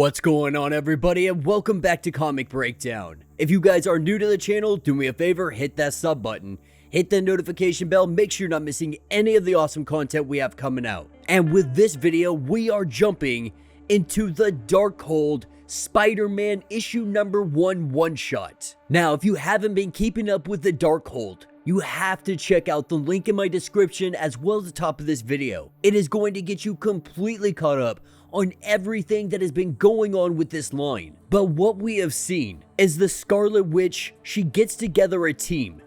What's going on, everybody, and welcome back to Comic Breakdown. If you guys are new to the channel, do me a favor, hit that sub button, hit the notification bell, make sure you're not missing any of the awesome content we have coming out. And with this video, we are jumping into the Darkhold Spider-Man issue number 1 one-shot. Now, if you haven't been keeping up with the Darkhold, you have to check out the link in my description as well as the top of this video. It is going to get you completely caught up on everything that has been going on with this line. But what we have seen is the Scarlet Witch, she gets together a team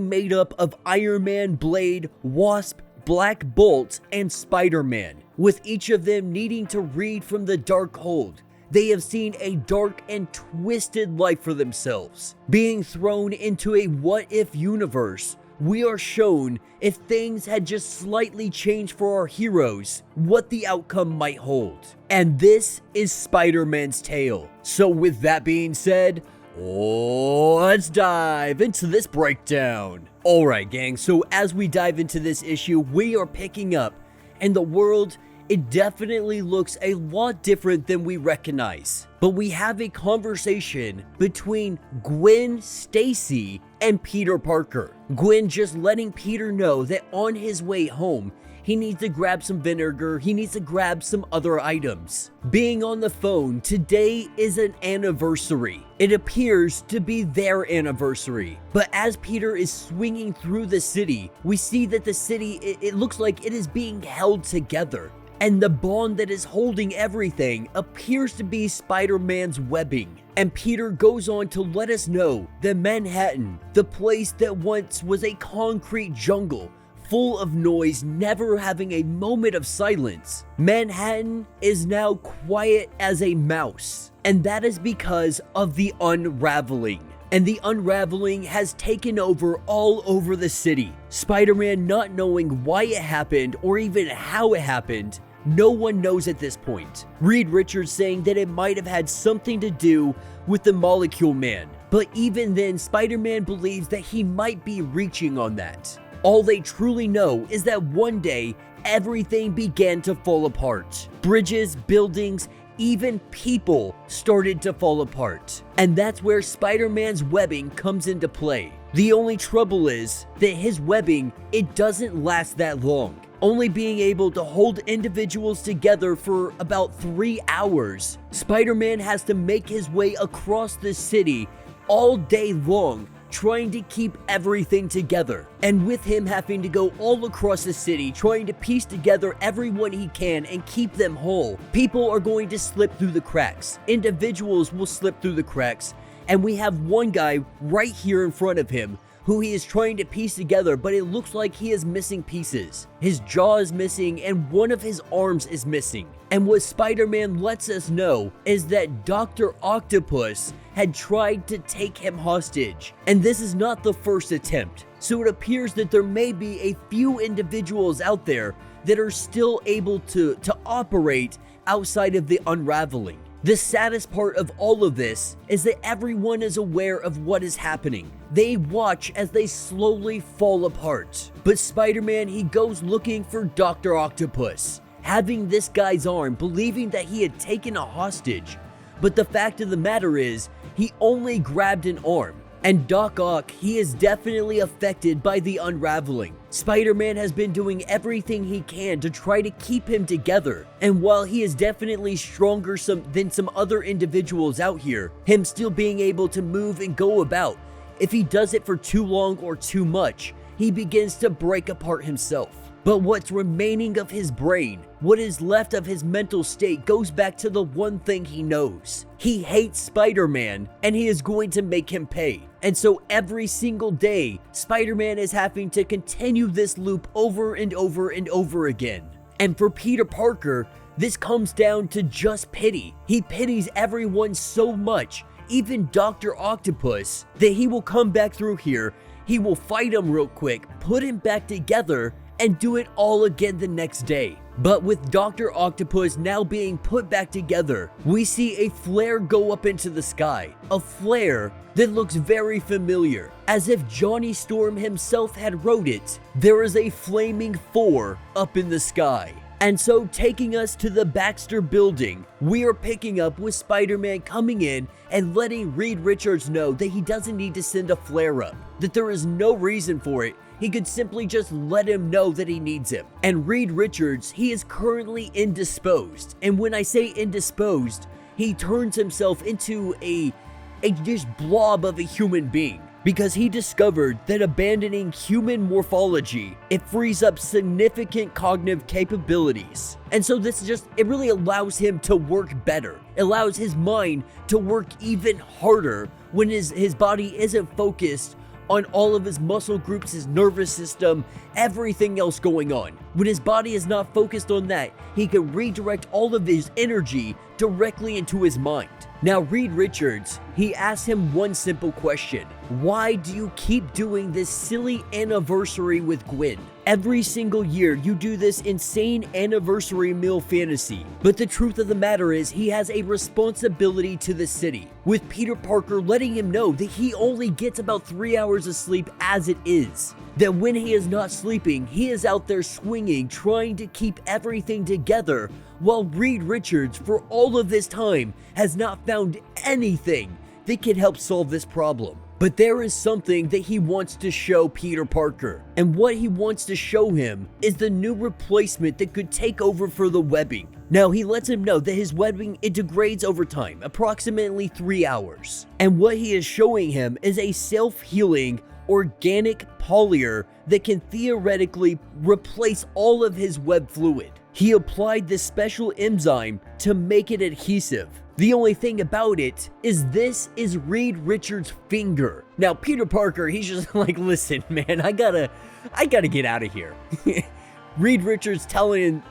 made up of Iron Man, Blade, Wasp, Black Bolt, and Spider-Man, with each of them needing to read from the Darkhold. They have seen a dark and twisted life for themselves, being thrown into a what-if universe. We are shown if things had just slightly changed for our heroes, what the outcome might hold. And this is Spider-Man's tale. So with that being said, let's dive into this breakdown. Alright gang, so as we dive into this issue, we are picking up, and the world, it definitely looks a lot different than we recognize. But we have a conversation between Gwen Stacy and Peter Parker. Gwen just letting Peter know that on his way home, he needs to grab some vinegar, he needs to grab some other items. Being on the phone, today is an anniversary. It appears to be their anniversary. But as Peter is swinging through the city, we see that the city, it looks like it is being held together. And the bond that is holding everything appears to be Spider-Man's webbing. And Peter goes on to let us know that Manhattan, the place that once was a concrete jungle, full of noise, never having a moment of silence, Manhattan is now quiet as a mouse. And that is because of the unraveling. And the unraveling has taken over all over the city. Spider-Man not knowing why it happened or even how it happened, no one knows at this point. Reed Richards saying that it might have had something to do with the Molecule Man. But even then, Spider-Man believes that he might be reaching on that. All they truly know is that one day, everything began to fall apart. Bridges, buildings, even people started to fall apart. And that's where Spider-Man's webbing comes into play. The only trouble is that his webbing, it doesn't last that long, only being able to hold individuals together for about 3 hours. Spider-Man has to make his way across the city all day long, trying to keep everything together. And with him having to go all across the city, trying to piece together everyone he can and keep them whole, people are going to slip through the cracks. Individuals will slip through the cracks. And we have one guy right here in front of him who he is trying to piece together, but it looks like he is missing pieces. His jaw is missing and one of his arms is missing. And what Spider-Man lets us know is that Dr. Octopus had tried to take him hostage. And this is not the first attempt. So it appears that there may be a few individuals out there that are still able to operate outside of the unraveling. The saddest part of all of this is that everyone is aware of what is happening. They watch as they slowly fall apart. But Spider-Man, he goes looking for Dr. Octopus, having this guy's arm, believing that he had taken a hostage. But the fact of the matter is, he only grabbed an arm. And Doc Ock, he is definitely affected by the unraveling. Spider-Man has been doing everything he can to try to keep him together. And while he is definitely stronger than some other individuals out here, him still being able to move and go about, if he does it for too long or too much, he begins to break apart himself. But what's remaining of his brain, what is left of his mental state, goes back to the one thing he knows. He hates Spider-Man, and he is going to make him pay. And so every single day, Spider-Man is having to continue this loop over and over and over again. And for Peter Parker, this comes down to just pity. He pities everyone so much, even Dr. Octopus, that he will come back through here, he will fight him real quick, put him back together, and do it all again the next day. But with Dr. Octopus now being put back together, we see a flare go up into the sky. A flare that looks very familiar, as if Johnny Storm himself had wrote it. There is a flaming 4 up in the sky. And so, taking us to the Baxter building, we are picking up with Spider-Man coming in and letting Reed Richards know that he doesn't need to send a flare-up, that there is no reason for it. He could simply just let him know that he needs him. And Reed Richards, he is currently indisposed. And when I say indisposed, he turns himself into a just blob of a human being. Because he discovered that abandoning human morphology, it frees up significant cognitive capabilities. And so it really allows him to work better. It allows his mind to work even harder when his body isn't focused on all of his muscle groups, his nervous system, everything else going on. When his body is not focused on that, he can redirect all of his energy directly into his mind. Now, Reed Richards, he asks him one simple question. Why do you keep doing this silly anniversary with Gwen? Every single year, you do this insane anniversary meal fantasy. But the truth of the matter is, he has a responsibility to the city, with Peter Parker letting him know that he only gets about 3 hours of sleep as it is. That when he is not sleeping, he is out there swinging, trying to keep everything together, while Reed Richards, for all of this time, has not found anything that can help solve this problem. But there is something that he wants to show Peter Parker, and what he wants to show him is the new replacement that could take over for the webbing. Now, he lets him know that his webbing, it degrades over time, approximately 3 hours. And what he is showing him is a self-healing organic polymer that can theoretically replace all of his web fluid. He applied this special enzyme to make it adhesive. The only thing about it is this is Reed Richards' finger. Now, Peter Parker, he's just like, listen, man, I gotta get out of here. Reed Richards telling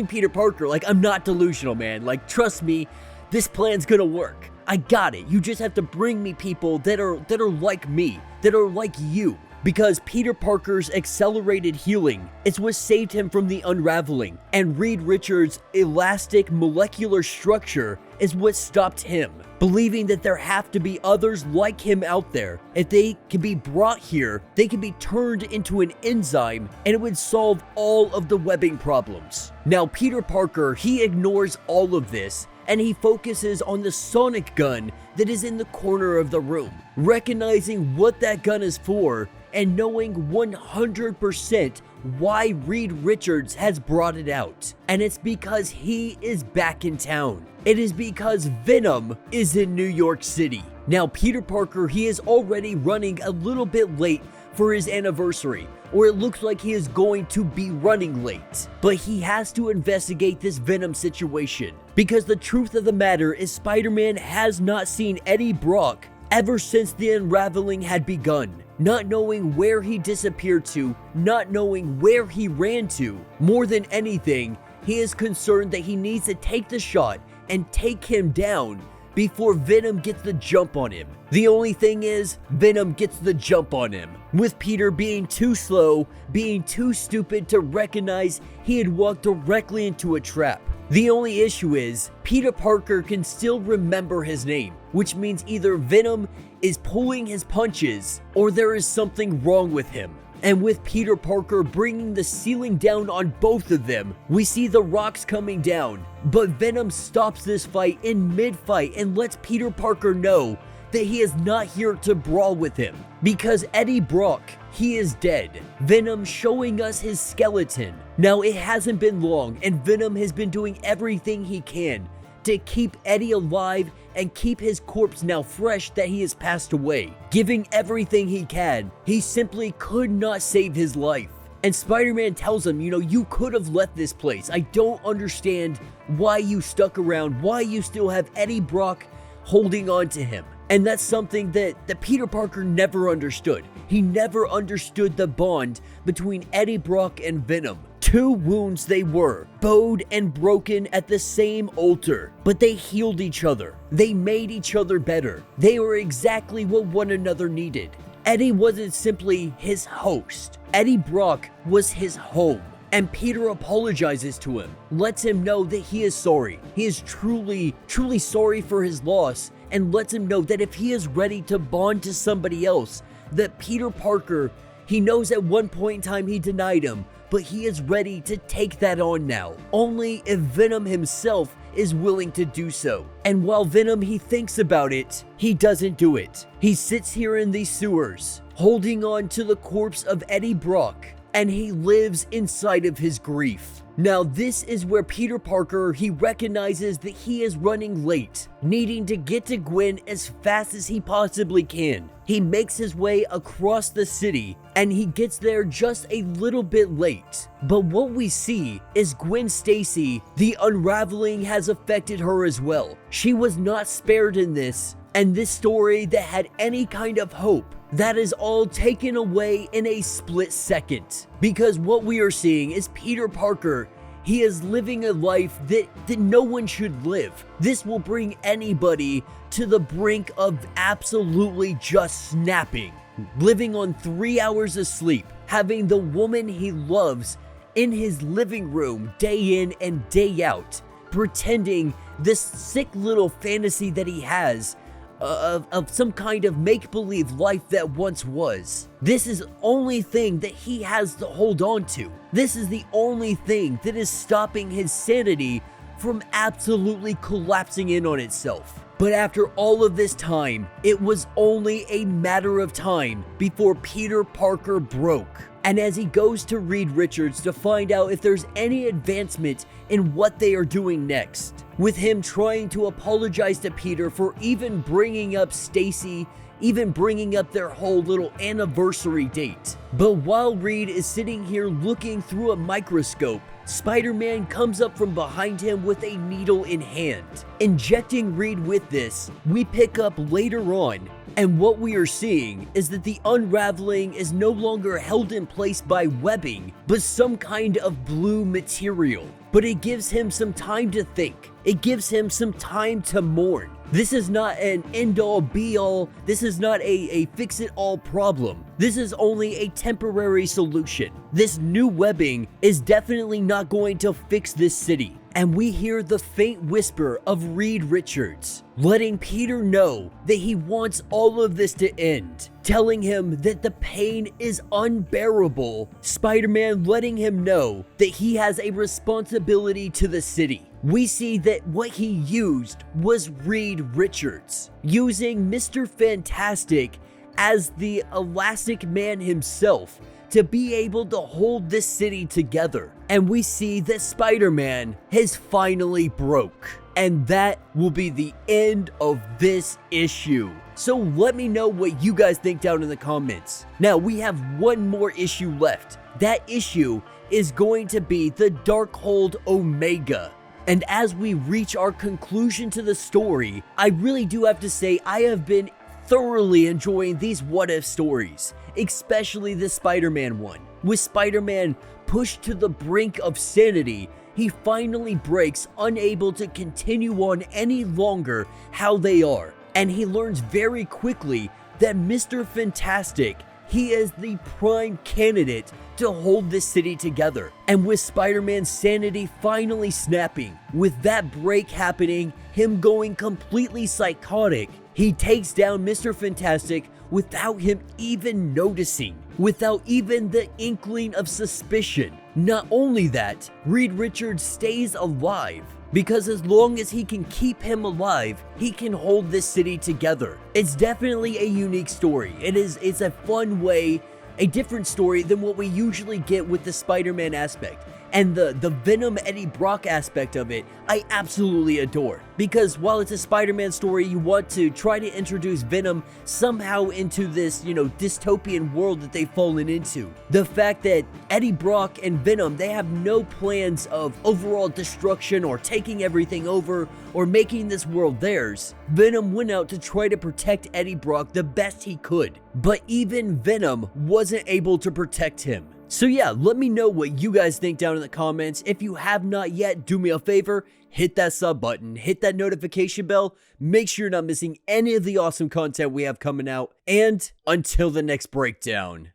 Peter Parker, like, I'm not delusional, man. Like, trust me, this plan's gonna work. I got it. You just have to bring me people that are like me, that are like you. Because Peter Parker's accelerated healing is what saved him from the unraveling, and Reed Richards' elastic molecular structure is what stopped him, believing that there have to be others like him out there. If they can be brought here, they can be turned into an enzyme, and it would solve all of the webbing problems. Now, Peter Parker, he ignores all of this, and he focuses on the sonic gun that is in the corner of the room, recognizing what that gun is for, and knowing 100% why Reed Richards has brought it out. And it's because he is back in town. It is because Venom is in New York City. Now, Peter Parker, he is already running a little bit late for his anniversary, or it looks like he is going to be running late. But he has to investigate this Venom situation, because the truth of the matter is Spider-Man has not seen Eddie Brock ever since the unraveling had begun. Not knowing where he disappeared to, not knowing where he ran to. More than anything, he is concerned that he needs to take the shot and take him down before Venom gets the jump on him. The only thing is, Venom gets the jump on him, with Peter being too slow, being too stupid to recognize he had walked directly into a trap. The only issue is, Peter Parker can still remember his name, which means either Venom is pulling his punches, or there is something wrong with him. And with Peter Parker bringing the ceiling down on both of them, we see the rocks coming down, but Venom stops this fight in mid-fight and lets Peter Parker know that he is not here to brawl with him, because Eddie Brock, he is dead. Venom showing us his skeleton. Now, it hasn't been long, and Venom has been doing everything he can to keep Eddie alive and keep his corpse now fresh that he has passed away. Giving everything he can, he simply could not save his life. And Spider-Man tells him, you could have left this place. I don't understand why you stuck around, why you still have Eddie Brock holding on to him. And that's something that Peter Parker never understood. He never understood the bond between Eddie Brock and Venom. Two wounds they were, bowed and broken at the same altar, but they healed each other. They made each other better. They were exactly what one another needed. Eddie wasn't simply his host. Eddie Brock was his home. And Peter apologizes to him, lets him know that he is sorry. He is truly, truly sorry for his loss, and lets him know that if he is ready to bond to somebody else, that Peter Parker, he knows at one point in time he denied him, but he is ready to take that on now, only if Venom himself is willing to do so. And while Venom, he thinks about it, he doesn't do it. He sits here in these sewers, holding on to the corpse of Eddie Brock, and he lives inside of his grief. Now this is where Peter Parker, he recognizes that he is running late, needing to get to Gwen as fast as he possibly can. He makes his way across the city, and he gets there just a little bit late. But what we see is Gwen Stacy, the unraveling has affected her as well. She was not spared in this, and this story that had any kind of hope, that is all taken away in a split second. Because what we are seeing is Peter Parker, he is living a life that no one should live. This will bring anybody to the brink of absolutely just snapping. Living on 3 hours of sleep, having the woman he loves in his living room day in and day out, pretending this sick little fantasy that he has of some kind of make-believe life that once was. This is the only thing that he has to hold on to. This is the only thing that is stopping his sanity from absolutely collapsing in on itself. But after all of this time, it was only a matter of time before Peter Parker broke. And as he goes to Reed Richards to find out if there's any advancement in what they are doing next, with him trying to apologize to Peter for even bringing up Stacy, even bringing up their whole little anniversary date. But while Reed is sitting here looking through a microscope, Spider-Man comes up from behind him with a needle in hand. Injecting Reed with this, we pick up later on, and what we are seeing is that the unraveling is no longer held in place by webbing, but some kind of blue material. But it gives him some time to think. It gives him some time to mourn. This is not an end-all be-all. This is not a fix-it-all problem. This is only a temporary solution. This new webbing is definitely not going to fix this city. And we hear the faint whisper of Reed Richards, letting Peter know that he wants all of this to end, telling him that the pain is unbearable. Spider-Man letting him know that he has a responsibility to the city. We see that what he used was Reed Richards, using Mr. Fantastic as the Elastic Man himself to be able to hold this city together. And we see that Spider-Man has finally broke. And that will be the end of this issue. So let me know what you guys think down in the comments. Now we have one more issue left. That issue is going to be the Darkhold Omega. And as we reach our conclusion to the story, I really do have to say I have been thoroughly enjoying these what-if stories, especially the Spider-Man one. With Spider-Man pushed to the brink of sanity, he finally breaks, unable to continue on any longer how they are. And he learns very quickly that Mr. Fantastic, he is the prime candidate to hold this city together. And with Spider-Man's sanity finally snapping, with that break happening, him going completely psychotic, he takes down Mr. Fantastic without him even noticing, without even the inkling of suspicion. Not only that, Reed Richards stays alive, because as long as he can keep him alive, he can hold this city together. It's definitely a unique story. It's a fun way, a different story than what we usually get with the Spider-Man aspect. And the Venom Eddie Brock aspect of it, I absolutely adore. Because while it's a Spider-Man story, you want to try to introduce Venom somehow into this, dystopian world that they've fallen into. The fact that Eddie Brock and Venom, they have no plans of overall destruction or taking everything over or making this world theirs. Venom went out to try to protect Eddie Brock the best he could. But even Venom wasn't able to protect him. So yeah, let me know what you guys think down in the comments. If you have not yet, do me a favor, hit that sub button, hit that notification bell, make sure you're not missing any of the awesome content we have coming out, and until the next breakdown.